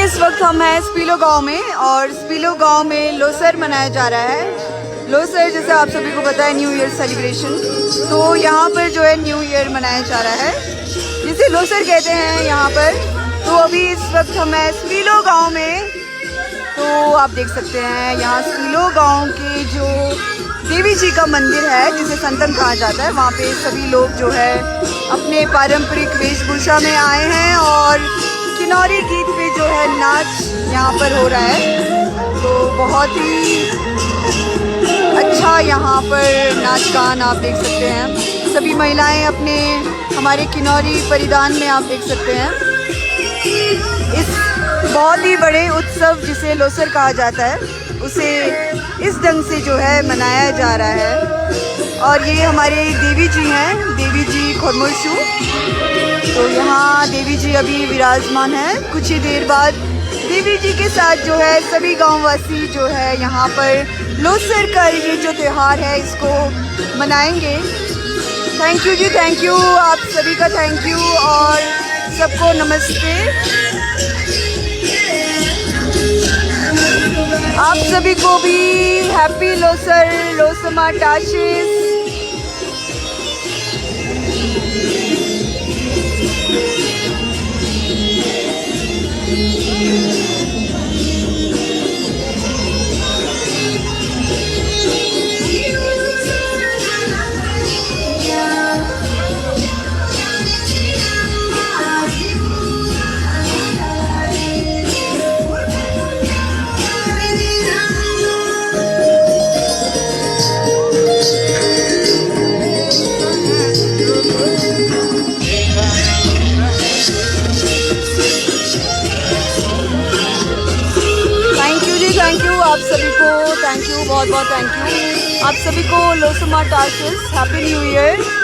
इस वक्त हम हैं स्पीलो गांव में और स्पीलो गांव में लोसर मनाया जा रहा है। लोसर जैसे आप सभी को पता है न्यू ईयर सेलिब्रेशन, तो यहाँ पर जो है न्यू ईयर मनाया जा रहा है जिसे लोसर कहते हैं यहाँ पर। तो अभी इस वक्त हम हैं स्पीलो गांव में, तो आप देख सकते हैं यहाँ स्पीलो गांव के जो देवी जी का मंदिर है जिसे संतन कहा जाता है, वहाँ पे सभी लोग जो है अपने पारंपरिक वेशभूषा में आए हैं और किन्नौरी गीत पे जो है नाच यहाँ पर हो रहा है। तो बहुत ही अच्छा यहाँ पर नाच गान आप देख सकते हैं। सभी महिलाएं अपने हमारे किन्नौरी परिधान में आप देख सकते हैं। इस बहुत ही बड़े उत्सव जिसे लोसर कहा जाता है उसे इस ढंग से जो है मनाया जा रहा है। और ये हमारे देवी जी हैं, देवी जी खुरमुशु। तो यहाँ देवी जी अभी विराजमान है। कुछ ही देर बाद देवी जी के साथ जो है सभी गांववासी जो है यहाँ पर लोसर का ये जो त्यौहार है इसको मनाएंगे। Thank you ji, thank you आप सभी का, थैंक यू और सबको नमस्ते। आप सभी को भी हैप्पी लोसर, लोसमा टाशिस। थैंक यू आप सभी को, थैंक यू, बहुत बहुत थैंक यू आप सभी को। लोसमा टाशिस, हैप्पी न्यू ईयर।